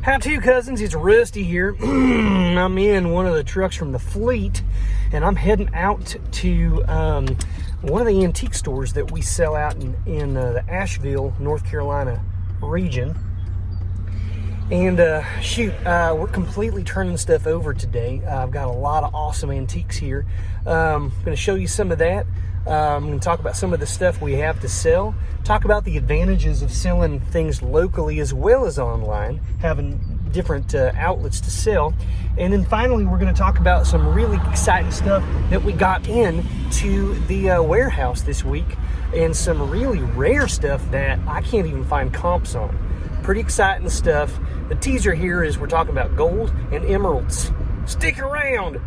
How to, cousins? It's Rusty here. I'm in one of the trucks from the fleet, and I'm heading out to one of the antique stores that we sell out in the Asheville, North Carolina region. And we're completely turning stuff over today. I've got a lot of awesome antiques here. I'm going to show you some of that. I'm going to talk about some of the stuff we have to sell, talk about the advantages of selling things locally as well as online, having different outlets to sell. And then finally, we're going to talk about some really exciting stuff that we got in to the warehouse this week, and some really rare stuff that I can't even find comps on. Pretty exciting stuff. The teaser here is we're talking about gold and emeralds. Stick around.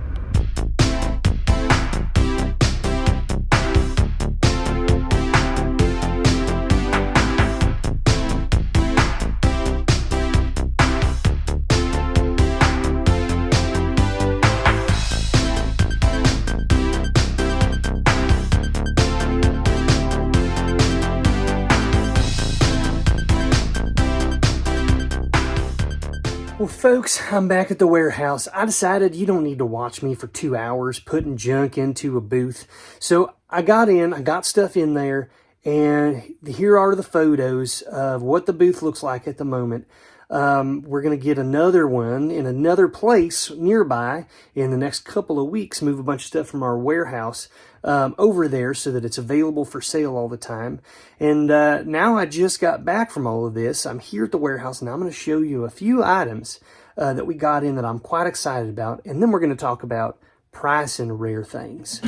Well, folks, I'm back at the warehouse. I decided you don't need to watch me for 2 hours putting junk into a booth. So I got stuff in there, and here are the photos of what the booth looks like at the moment. We're going to get another one in another place nearby in the next couple of weeks, move a bunch of stuff from our warehouse over there so that it's available for sale all the time. And now I just got back from all of this. I'm here at the warehouse, and I'm going to show you a few items that we got in that I'm quite excited about. And then we're going to talk about pricing rare things.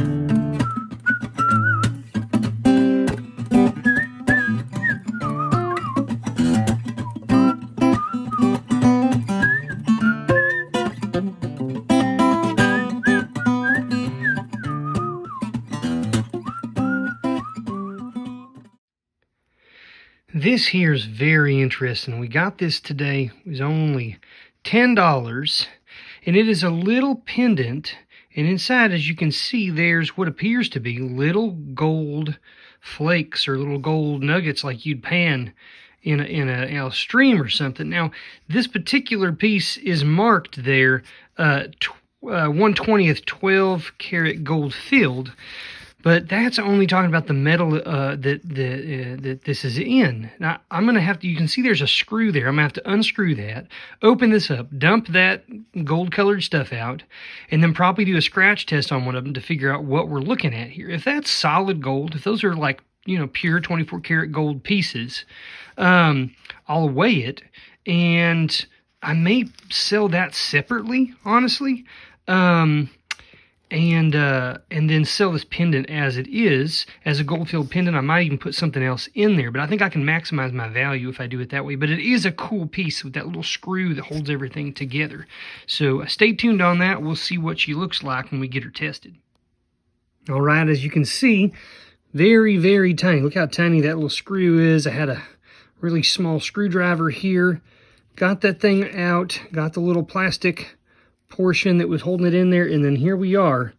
This here is very interesting. We got this today. It was only $10, and it is a little pendant, and inside, as you can see, there's what appears to be little gold flakes or little gold nuggets like you'd pan in a stream or something. Now, this particular piece is marked there 1/20th 12 karat gold filled. But that's only talking about the metal that this is in. Now, I'm going to have to, you can see there's a screw there. I'm going to have to unscrew that, open this up, dump that gold-colored stuff out, and then probably do a scratch test on one of them to figure out what we're looking at here. If that's solid gold, if those are like, pure 24 karat gold pieces, I'll weigh it, and I may sell that separately, honestly. And then sell this pendant as it is, as a gold-filled pendant. I might even put something else in there, but I think I can maximize my value if I do it that way. But it is a cool piece with that little screw that holds everything together. So stay tuned on that. We'll see what she looks like when we get her tested. All right, as you can see, very, very tiny. Look how tiny that little screw is. I had a really small screwdriver here. Got that thing out, got the little plastic portion that was holding it in there, and then here we are,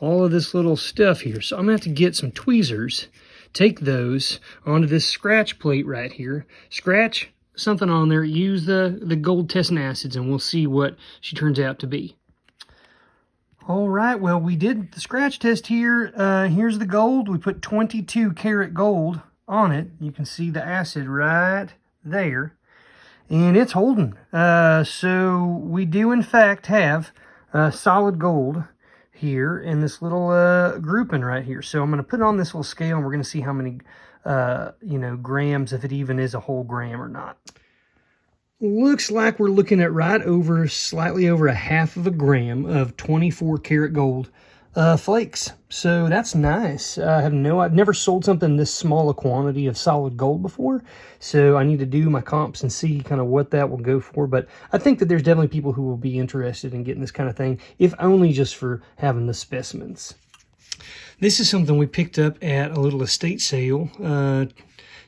all of this little stuff here. So I'm gonna have to get some tweezers, take those onto this scratch plate right here, scratch something on there, use the gold testing acids, and we'll see what she turns out to be. All right, well, we did the scratch test here. Here's the gold. We put 22 karat gold on it. You can see the acid right there. And it's holding. So we do, in fact, have solid gold here in this little grouping right here. So I'm going to put it on this little scale, and we're going to see how many, grams, if it even is a whole gram or not. Looks like we're looking at slightly over a half of a gram of 24 karat gold flakes. So that's nice. I've never sold something this small a quantity of solid gold before, so I need to do my comps and see kind of what that will go for. But I think that there's definitely people who will be interested in getting this kind of thing, if only just for having the specimens. This is something we picked up at a little estate sale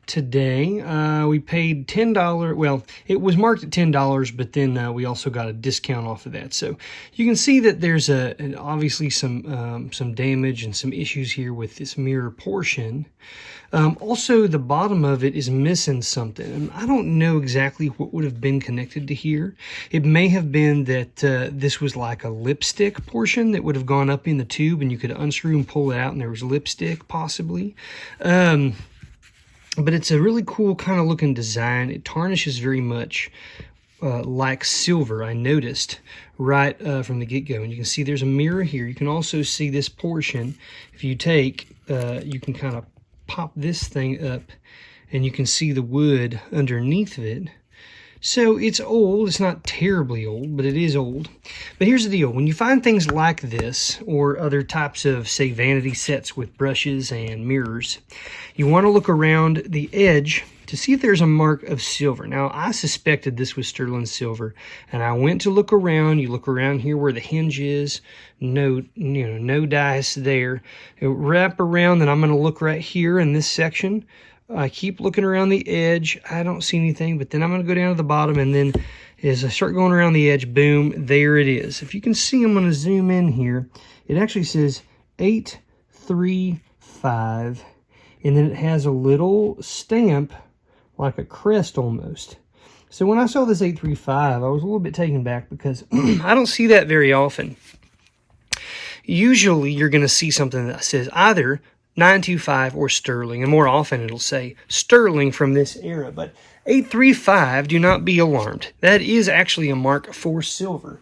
today. We paid $10. Well, it was marked at $10, but then we also got a discount off of that. So you can see that there's obviously some damage and some issues here with this mirror portion. Also, the bottom of it is missing something. And I don't know exactly what would have been connected to here. It may have been that this was like a lipstick portion that would have gone up in the tube, and you could unscrew and pull it out, and there was lipstick possibly. But it's a really cool kind of looking design. It tarnishes very much like silver, I noticed right from the get-go. And you can see there's a mirror here. You can also see this portion. If you take, you can kind of pop this thing up, and you can see the wood underneath of it. So it's old. It's not terribly old, but it is old. But here's the deal. When you find things like this or other types of, say, vanity sets with brushes and mirrors, you want to look around the edge to see if there's a mark of silver. Now, I suspected this was sterling silver, and I went to look around. You look around here where the hinge is. No dice there. Wrap around, and I'm going to look right here in this section. I keep looking around the edge. I don't see anything, but then I'm going to go down to the bottom, and then as I start going around the edge, boom, there it is. If you can see, I'm going to zoom in here. It actually says 835, and then it has a little stamp like a crest almost. So when I saw this 835, I was a little bit taken back because I don't see that very often. Usually you're going to see something that says either 925 or sterling, and more often it'll say sterling from this era. But 835, do not be alarmed. That is actually a mark for silver.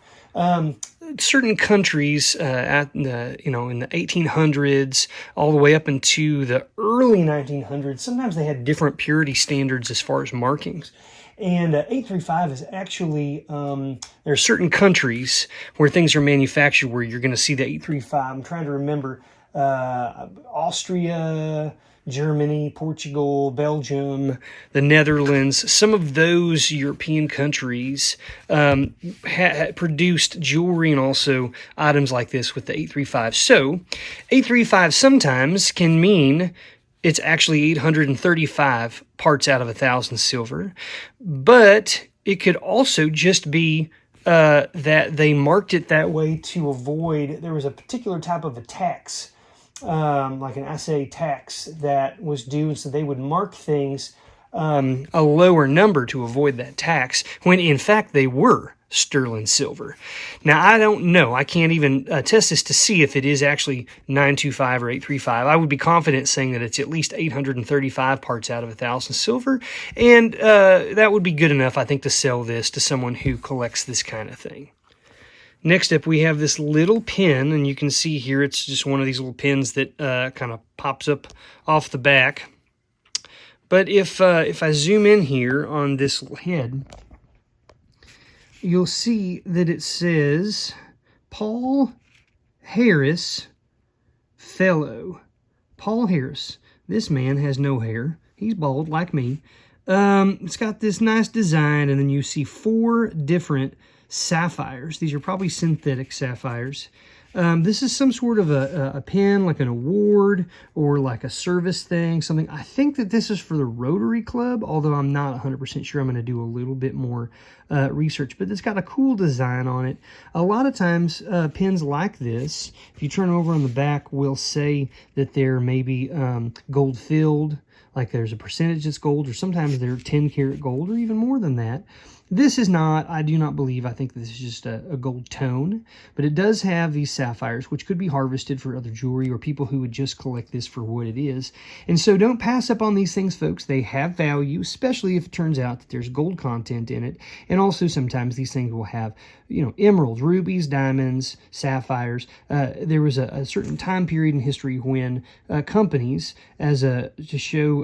Certain countries in the 1800s all the way up into the early 1900s, sometimes they had different purity standards as far as markings. And 835 is actually, there are certain countries where things are manufactured where you're going to see the 835. I'm trying to remember. Austria, Germany, Portugal, Belgium, the Netherlands, some of those European countries produced jewelry and also items like this with the 835. So 835 sometimes can mean it's actually 835 parts out of 1,000 silver, but it could also just be that they marked it that way to avoid, there was a particular type of a tax, like an assay tax that was due, and so they would mark things a lower number to avoid that tax, when in fact they were sterling silver. Now, I don't know. I can't even test this to see if it is actually 925 or 835. I would be confident saying that it's at least 835 parts out of 1,000 silver, and that would be good enough, I think, to sell this to someone who collects this kind of thing. Next up, we have this little pin, and you can see here it's just one of these little pins that kind of pops up off the back. But if I zoom in here on this head, you'll see that it says Paul Harris Fellow. Paul Harris. This man has no hair. He's bald like me. It's got this nice design, and then you see 4 different sapphires. These are probably synthetic sapphires. This is some sort of a pin, like an award or like a service thing, something. I think that this is for the Rotary Club, although I'm not 100% sure. I'm going to do a little bit more research, but it's got a cool design on it. A lot of times, pins like this, if you turn over on the back, will say that they're maybe gold filled, like there's a percentage that's gold, or sometimes they're 10 karat gold or even more than that. This is not, I do not believe, I think this is just a gold tone, but it does have these sapphires, which could be harvested for other jewelry or people who would just collect this for what it is. And so don't pass up on these things, folks. They have value, especially if it turns out that there's gold content in it. And also sometimes these things will have, emeralds, rubies, diamonds, sapphires. There was a certain time period in history when companies, to show,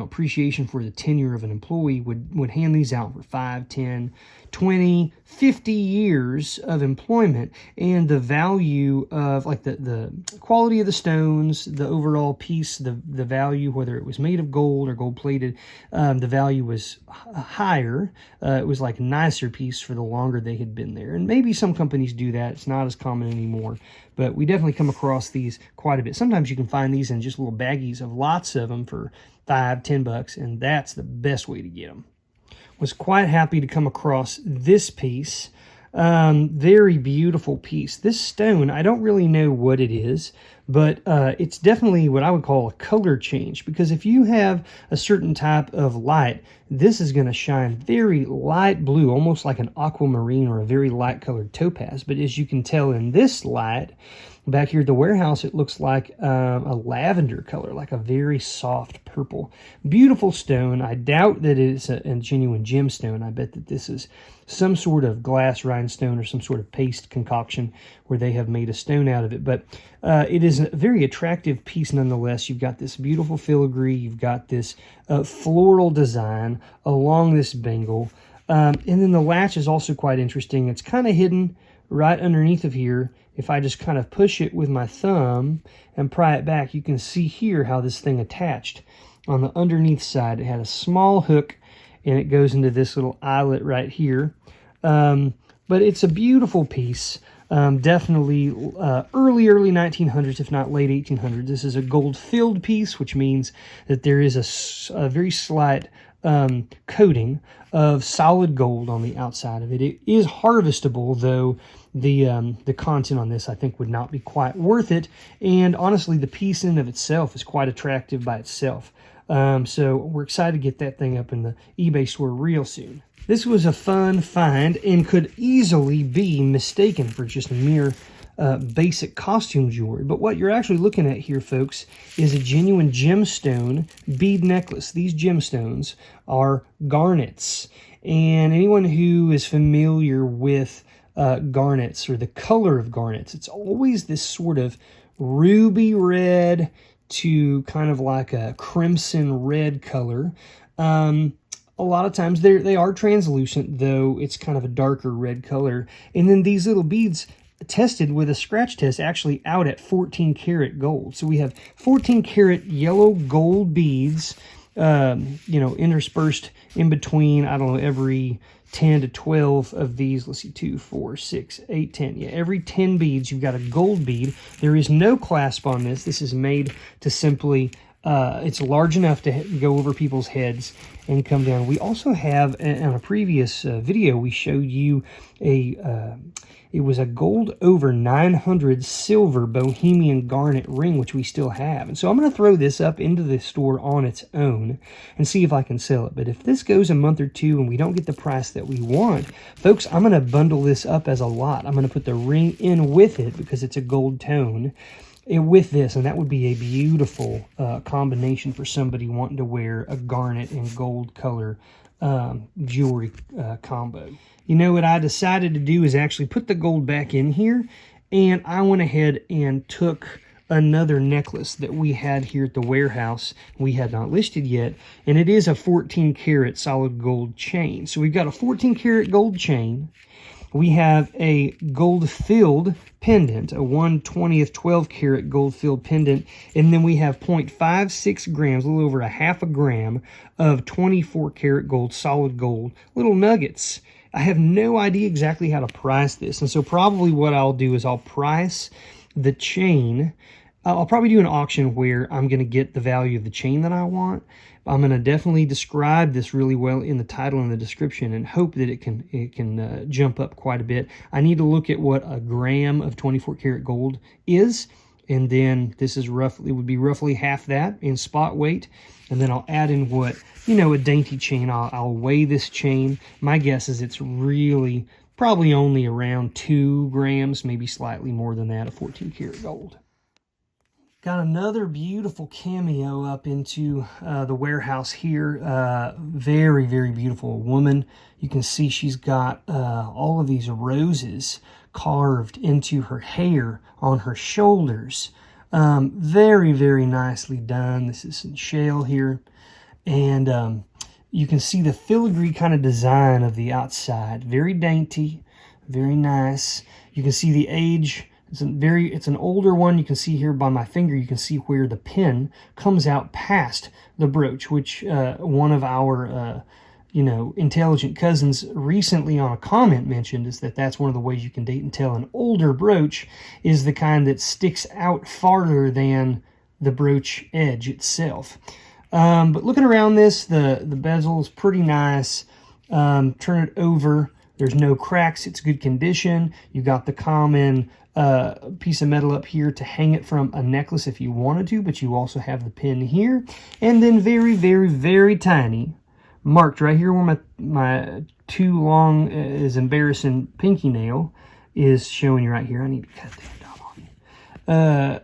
appreciation for the tenure of an employee, would hand these out for $5, 5, 10, 20, 50 years of employment, and the value of like the quality of the stones, the overall piece, the value, whether it was made of gold or gold plated, the value was higher. It was like a nicer piece for the longer they had been there. And maybe some companies do that. It's not as common anymore, but we definitely come across these quite a bit. Sometimes you can find these in just little baggies of lots of them for $5, $10, and that's the best way to get them. Was quite happy to come across this piece. Very beautiful piece. This stone, I don't really know what it is, but it's definitely what I would call a color change, because if you have a certain type of light, this is going to shine very light blue, almost like an aquamarine or a very light colored topaz. But as you can tell in this light, back here at the warehouse, it looks like a lavender color, like a very soft purple. Beautiful stone. I doubt that it's a genuine gemstone. I bet that this is some sort of glass rhinestone or some sort of paste concoction where they have made a stone out of it. But it is a very attractive piece nonetheless. You've got this beautiful filigree. You've got this floral design along this bangle. And then the latch is also quite interesting. It's kind of hidden right underneath of here. If I just kind of push it with my thumb and pry it back, you can see here how this thing attached. On the underneath side, it had a small hook, and it goes into this little eyelet right here. But it's a beautiful piece. Definitely early 1900s, if not late 1800s. This is a gold-filled piece, which means that there is a very slight coating of solid gold on the outside of it. It is harvestable, though the content on this I think would not be quite worth it. And honestly, the piece in of itself is quite attractive by itself. So we're excited to get that thing up in the eBay store real soon. This was a fun find and could easily be mistaken for just mere basic costume jewelry. But what you're actually looking at here, folks, is a genuine gemstone bead necklace. These gemstones are garnets. And anyone who is familiar with garnets or the color of garnets, it's always this sort of ruby red to kind of like a crimson red color. A lot of times they are translucent, though it's kind of a darker red color. And then these little beads tested with a scratch test actually out at 14 karat gold. So we have 14 karat yellow gold beads, interspersed in between, I don't know, every 10 to 12 of these. Let's see, 2, 4, 6, 8, 10. Yeah, every 10 beads, you've got a gold bead. There is no clasp on this. This is made to simply, it's large enough to go over people's heads and come down. We also have, in a previous video, we showed you it was a gold over 900 silver Bohemian garnet ring, which we still have. And so I'm going to throw this up into the store on its own and see if I can sell it. But if this goes a month or two and we don't get the price that we want, folks, I'm going to bundle this up as a lot. I'm going to put the ring in with it because it's a gold tone with this, and that would be a beautiful combination for somebody wanting to wear a garnet and gold color jewelry combo. You know what I decided to do is actually put the gold back in here, and I went ahead and took another necklace that we had here at the warehouse we had not listed yet, and it is a 14 karat solid gold chain. So we've got a 14 karat gold chain. We have a gold-filled pendant, a 1/20th 12 karat gold-filled pendant, and then we have 0.56 grams, a little over a half a gram of 24 karat gold, solid gold, little nuggets. I have no idea exactly how to price this, and so probably what I'll do is I'll price the chain. I'll probably do an auction where I'm going to get the value of the chain that I want. I'm going to definitely describe this really well in the title and the description and hope that it can jump up quite a bit. I need to look at what a gram of 24 karat gold is, and then this is would be roughly half that in spot weight. And then I'll add in what, a dainty chain. I'll weigh this chain. My guess is it's really probably only around 2 grams, maybe slightly more than that, of 14 karat gold. Got another beautiful cameo up into the warehouse here. Very, very beautiful woman. You can see she's got all of these roses carved into her hair on her shoulders. Very, very nicely done. This is in shale here. And, You can see the filigree kind of design of the outside. Very dainty, very nice. You can see the age. It's an older one. You can see here by my finger, you can see where the pin comes out past the brooch, which one of our intelligent cousins recently on a comment mentioned is that's one of the ways you can date and tell an older brooch is the kind that sticks out farther than the brooch edge itself. But looking around this, the bezel is pretty nice. Turn it over. There's no cracks. It's good condition. You got the common piece of metal up here to hang it from a necklace if you wanted to, but you also have the pin here. And then very, very, very tiny, marked right here where my too long is embarrassing pinky nail is showing you right here. I need to cut that off.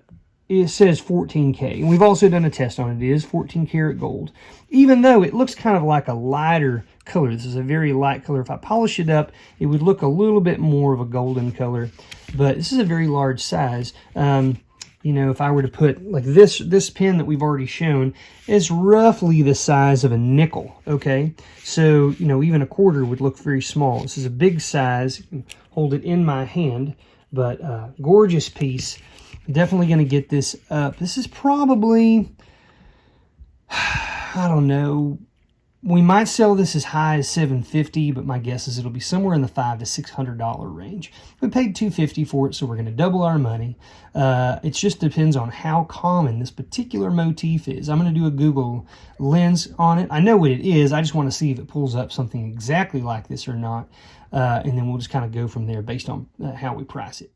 It says 14K. And we've also done a test on it. It is 14 karat gold. Even though it looks kind of like a lighter color. This is a very light color. If I polish it up, it would look a little bit more of a golden color. But this is a very large size. If I were to put like this pin that we've already shown is roughly the size of a nickel, okay? So, even a quarter would look very small. This is a big size. You can hold it in my hand, but gorgeous piece. Definitely going to get this up. This is probably, I don't know, we might sell this as high as $750, but my guess is it'll be somewhere in the $500 to $600 range. We paid $250 for it, so we're going to double our money. It just depends on how common this particular motif is. I'm going to do a Google lens on it. I know what it is. I just want to see if it pulls up something exactly like this or not, and then we'll just kind of go from there based on how we price it.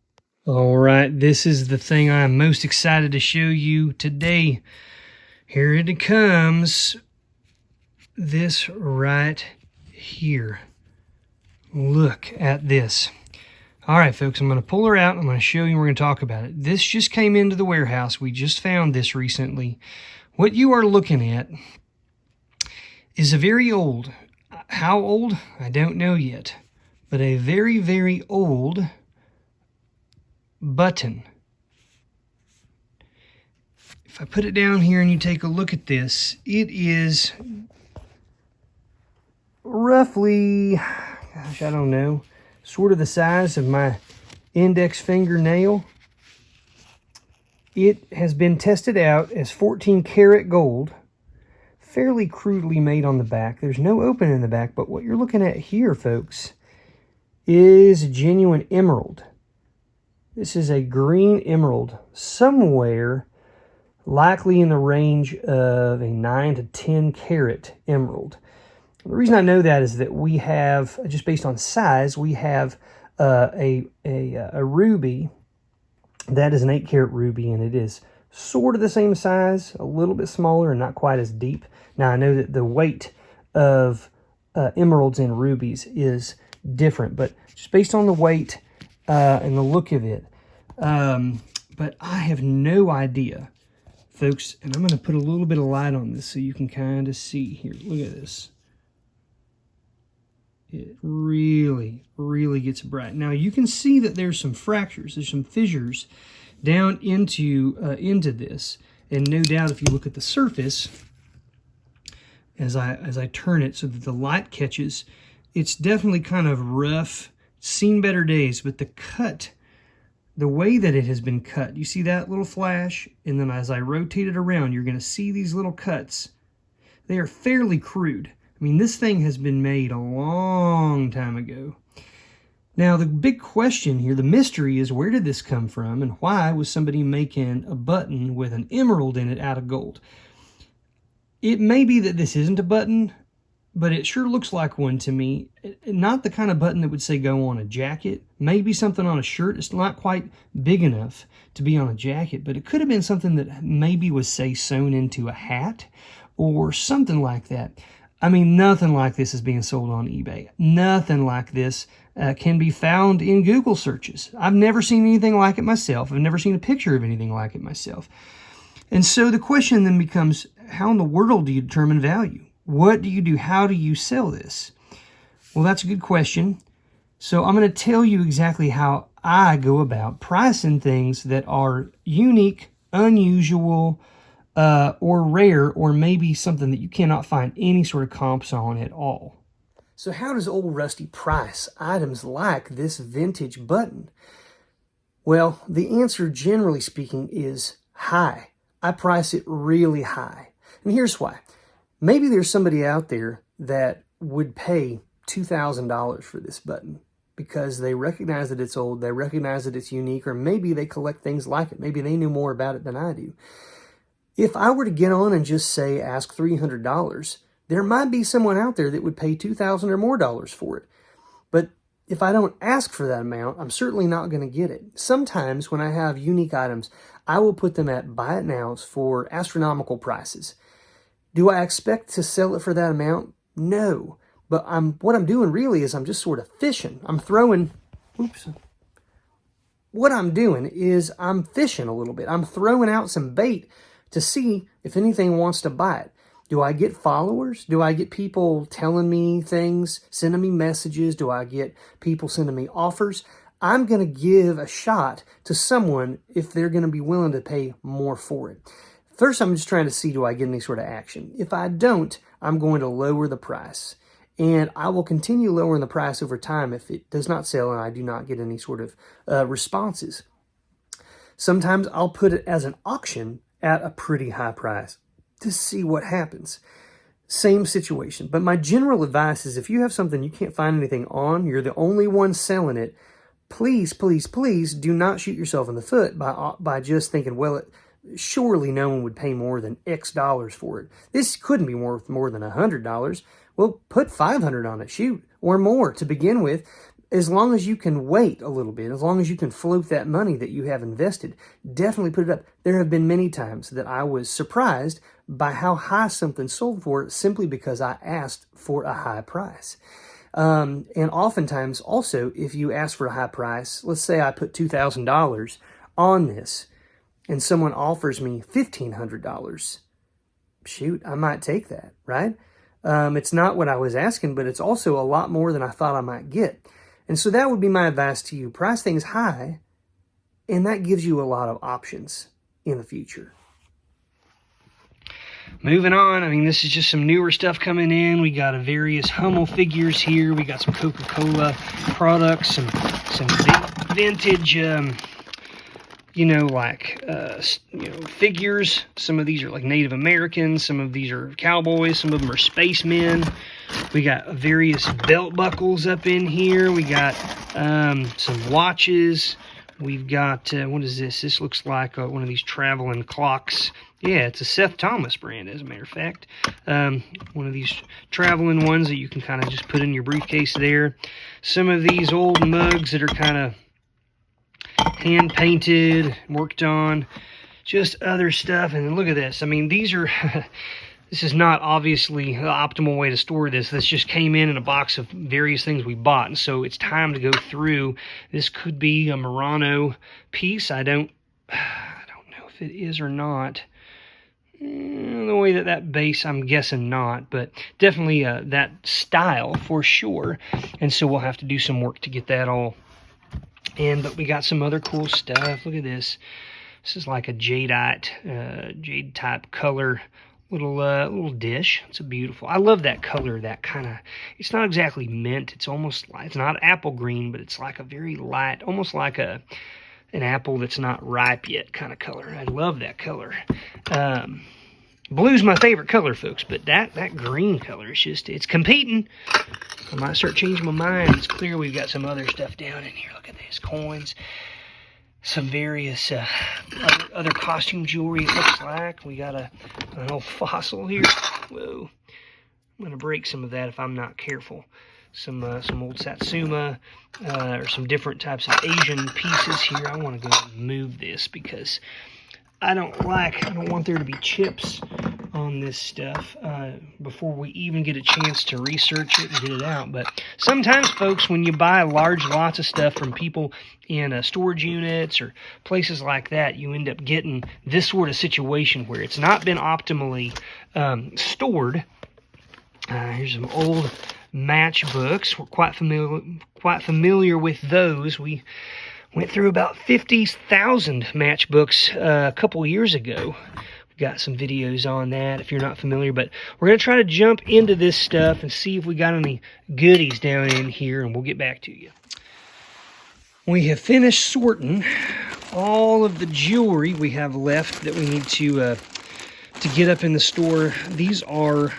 All right, this is the thing I'm most excited to show you today. Here it comes. This right here. Look at this. All right, folks, I'm going to pull her out. I'm going to show you. We're going to talk about it. This just came into the warehouse. We just found this recently. What you are looking at is a very old, how old? I don't know yet, but a very, very old button. If I put it down here and you take a look at this, it is roughly, gosh, I don't know, sort of the size of my index fingernail. It has been tested out as 14 karat gold, fairly crudely made on the back. There's no open in the back, but what you're looking at here, folks, is genuine emerald. This is a green emerald, somewhere likely in the range of a 9 to 10 karat emerald. The reason I know that is that we have, just based on size, we have a ruby that is an 8 karat ruby, and it is sort of the same size, a little bit smaller and not quite as deep. Now I know that the weight of emeralds and rubies is different, but just based on the weight and the look of it. But I have no idea, folks, and I'm going to put a little bit of light on this so you can kind of see here. Look at this. It really, really gets bright. Now you can see that there's some fractures, there's some fissures down into this, and no doubt if you look at the surface, as I turn it so that the light catches, it's definitely kind of rough. Seen better days, but the cut, the way that it has been cut, you see that little flash, and then as I rotate it around, you're going to see these little cuts. They are fairly crude. I mean, this thing has been made a long time ago. Now, the big question here, the mystery is, where did this come from, and why was somebody making a button with an emerald in it out of gold? It may be that this isn't a button, but it sure looks like one to me. Not the kind of button that would say go on a jacket. Maybe something on a shirt. It's not quite big enough to be on a jacket, but it could have been something that maybe was, say, sewn into a hat or something like that. I mean, nothing like this is being sold on eBay. Nothing like this can be found in Google searches. I've never seen anything like it myself. I've never seen a picture of anything like it myself. And so the question then becomes, how in the world do you determine value? What do you do? How do you sell this? Well, that's a good question. So I'm going to tell you exactly how I go about pricing things that are unique, unusual, or rare, or maybe something that you cannot find any sort of comps on at all. So how does Old Rusty price items like this vintage button? Well, the answer, generally speaking, is high. I price it really high. And here's why. Maybe there's somebody out there that would pay $2,000 for this button because they recognize that it's old, they recognize that it's unique, or maybe they collect things like it. Maybe they knew more about it than I do. If I were to get on and just say, ask $300, there might be someone out there that would pay $2,000 or more for it. But if I don't ask for that amount, I'm certainly not going to get it. Sometimes when I have unique items, I will put them at buy it nows for astronomical prices. Do I expect to sell it for that amount? No. But what I'm doing really is I'm just sort of fishing. What I'm doing is I'm fishing a little bit. I'm throwing out some bait to see if anything wants to buy it. Do I get followers? Do I get people telling me things, sending me messages? Do I get people sending me offers? I'm going to give a shot to someone if they're going to be willing to pay more for it. First, I'm just trying to see, do I get any sort of action? If I don't, I'm going to lower the price. And I will continue lowering the price over time if it does not sell and I do not get any sort of responses. Sometimes I'll put it as an auction at a pretty high price to see what happens. Same situation. But my general advice is if you have something you can't find anything on, you're the only one selling it, please, please, please do not shoot yourself in the foot by just thinking, well, surely no one would pay more than X dollars for it. This couldn't be worth more than $100. Well, put $500 on it, shoot, or more to begin with. As long as you can wait a little bit, as long as you can float that money that you have invested, definitely put it up. There have been many times that I was surprised by how high something sold for simply because I asked for a high price. And oftentimes also, if you ask for a high price, let's say I put $2,000 on this and someone offers me $1,500, shoot, I might take that, right? It's not what I was asking, but it's also a lot more than I thought I might get. And so that would be my advice to you. Price things high, and that gives you a lot of options in the future. Moving on, I mean, this is just some newer stuff coming in. We got various Hummel figures here. We got some Coca-Cola products, some vintage, figures. Some of these are like Native Americans. Some of these are cowboys. Some of them are spacemen. We got various belt buckles up in here. We got some watches. We've got, what is this? This looks like one of these traveling clocks. Yeah, it's a Seth Thomas brand, as a matter of fact. One of these traveling ones that you can kind of just put in your briefcase there. Some of these old mugs that are kind of hand-painted, worked on. Just other stuff. And look at this. I mean, these are... This is not obviously the optimal way to store this. This just came in a box of various things we bought. And so it's time to go through. This could be a Murano piece. I don't know if it is or not. The way that base, I'm guessing not. But definitely that style for sure. And so we'll have to do some work to get that all. But we got some other cool stuff. Look at this. This is like a jadeite, jade type color. Little dish. It's a beautiful. I love that color. That kind of. It's not exactly mint. It's almost like it's not apple green, but it's like a very light, almost like an apple that's not ripe yet kind of color. I love that color. Blue's my favorite color, folks, but that green color is just it's competing. I might start changing my mind. It's clear we've got some other stuff down in here. Look at this, coins. Some various other costume jewelry, it looks like. We got an old fossil here. Whoa. I'm going to break some of that if I'm not careful. Some old Satsuma, or some different types of Asian pieces here. I want to go and move this because I don't want there to be chips on this stuff before we even get a chance to research it and get it out. But sometimes, folks, when you buy large lots of stuff from people in storage units or places like that, you end up getting this sort of situation where it's not been optimally stored. Here's some old matchbooks. We're quite familiar with those. We went through about 50,000 matchbooks a couple years ago. got some videos on that if you're not familiar. But we're going to try to jump into this stuff and see if we got any goodies down in here, and we'll get back to you. We have finished sorting all of the jewelry we have left that we need to get up in the store. These are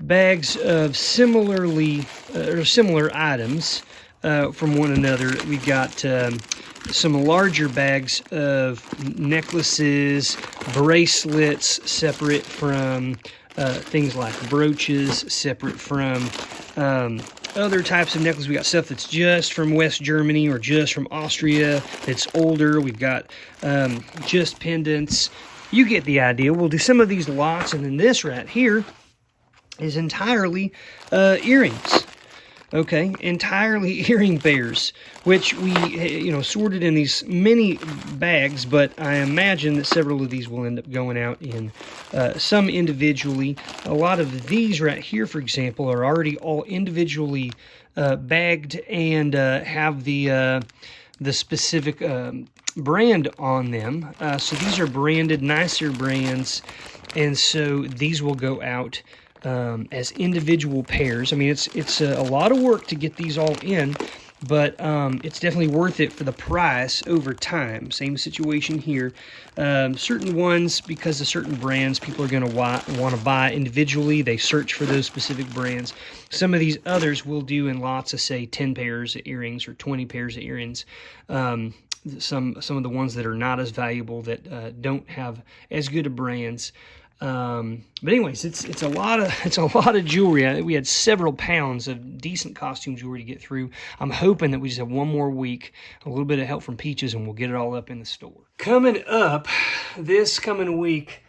bags of similar items from one another. We've got some larger bags of necklaces, bracelets, separate from things like brooches, separate from other types of necklaces. We got stuff that's just from West Germany or just from Austria that's older. We've got just pendants. You get the idea. We'll do some of these lots, and then this right here is entirely earrings. Okay, entirely earring pairs, which we, sorted in these mini bags, but I imagine that several of these will end up going out in some individually. A lot of these right here, for example, are already all individually bagged and have the specific brand on them. So these are branded, nicer brands, and so these will go out as individual pairs. I mean, it's a lot of work to get these all in, but it's definitely worth it for the price over time. Same situation here. Certain ones, because of certain brands, people are going to want to buy individually. They search for those specific brands. Some of these others will do in lots of, say, 10 pairs of earrings or 20 pairs of earrings. Some of the ones that are not as valuable, that don't have as good of brands. But anyways, it's a lot of jewelry. We had several pounds of decent costume jewelry to get through. I'm hoping that we just have one more week, a little bit of help from Peaches, and we'll get it all up in the store. Coming up this coming week,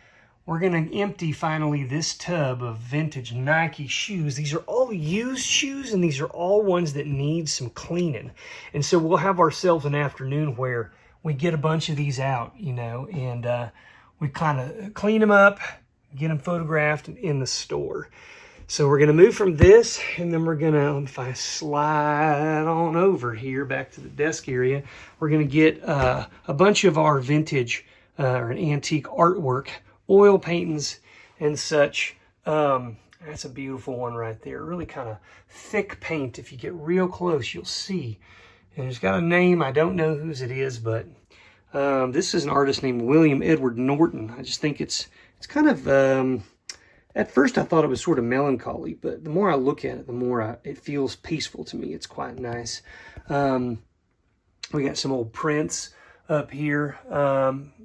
we're going to empty finally this tub of vintage Nike shoes. These are all used shoes, and these are all ones that need some cleaning. And so we'll have ourselves an afternoon where we get a bunch of these out, and we kind of clean them up, get them photographed in the store. So we're going to move from this, and then we're going to, if I slide on over here back to the desk area, we're going to get a bunch of our vintage or an antique artwork, oil paintings and such. That's a beautiful one right there. Really kind of thick paint. If you get real close, you'll see. And it's got a name. I don't know whose it is, but this is an artist named William Edward Norton. I just think it's kind of, at first I thought it was sort of melancholy, but the more I look at it, the more it feels peaceful to me. It's quite nice. We got some old prints up here,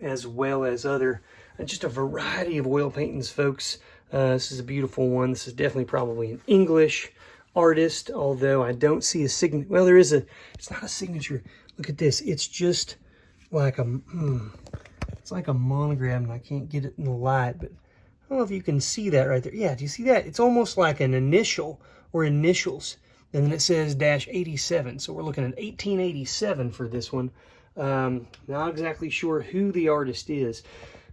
as well as other, just a variety of oil paintings, folks. This is a beautiful one. This is definitely probably an English artist, although I don't see a signature. Well, it's not a signature. Look at this. It's just like it's like a monogram, and I can't get it in the light, but I don't know if you can see that right there. Yeah, do you see that? It's almost like an initial or initials, and then it says -87. So we're looking at 1887 for this one. Not exactly sure who the artist is,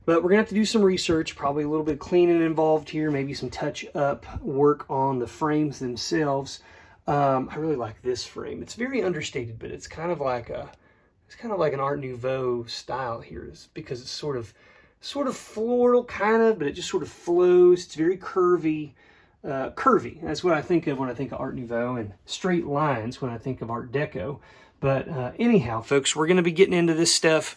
but we're gonna have to do some research, probably a little bit of cleaning involved here, maybe some touch-up work on the frames themselves. I really like this frame. It's very understated, but it's kind of like an Art Nouveau style here, because it's sort of floral kind of, but it just sort of flows. It's very curvy. That's what I think of when I think of Art Nouveau, and straight lines when I think of Art Deco. But anyhow, folks, we're going to be getting into this stuff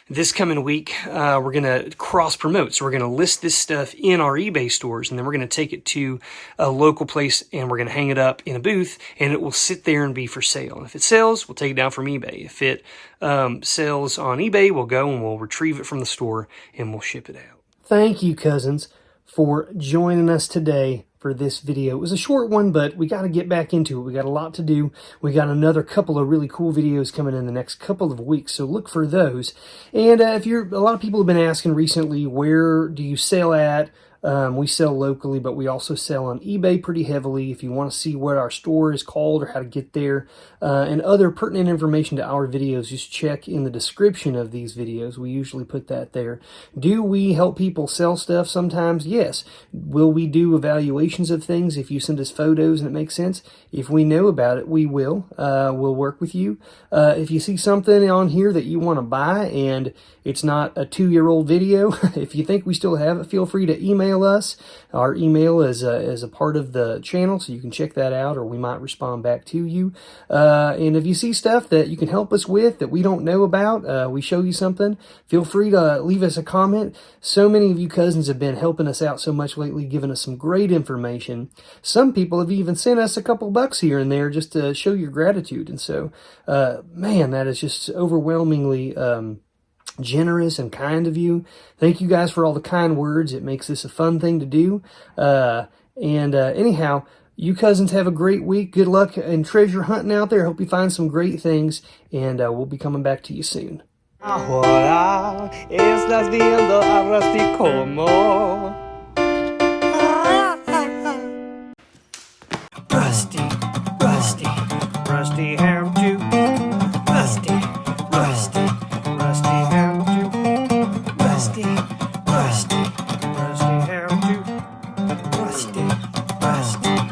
this coming week. We're going to cross-promote. So we're going to list this stuff in our eBay stores, and then we're going to take it to a local place, and we're going to hang it up in a booth, and it will sit there and be for sale. And if it sells, we'll take it down from eBay. If it sells on eBay, we'll go and we'll retrieve it from the store, and we'll ship it out. Thank you, cousins, for joining us today for this video. It was a short one, but we got to get back into it. We got a lot to do. We got another couple of really cool videos coming in the next couple of weeks, so look for those. And a lot of people have been asking recently, where do you sell at? We sell locally, but we also sell on eBay pretty heavily. If you want to see what our store is called or how to get there, and other pertinent information to our videos, just check in the description of these videos. We usually put that there. Do we help people sell stuff sometimes? Yes. Will we do evaluations of things if you send us photos and it makes sense? If we know about it, we will. We'll work with you. If you see something on here that you want to buy and it's not a 2-year-old video, if you think we still have it, feel free to email us. Our email is a part of the channel, so you can check that out, or we might respond back to you. And if you see stuff that you can help us with that we don't know about, we show you something, feel free to leave us a comment. So many of you cousins have been helping us out so much lately, giving us some great information. Some people have even sent us a couple bucks here and there just to show your gratitude. And so, man, that is just overwhelmingly generous and kind of you. Thank you guys for all the kind words. It makes this a fun thing to do. Anyhow, you cousins have a great week. Good luck and treasure hunting out there. Hope you find some great things, and we'll be coming back to you soon. Ahora estás viendo a Rusty como Rusty, Rusty, Rusty how to Rusty, Rusty, Rusty how to Rusty, Rusty, Rusty how to Rusty, Rusty.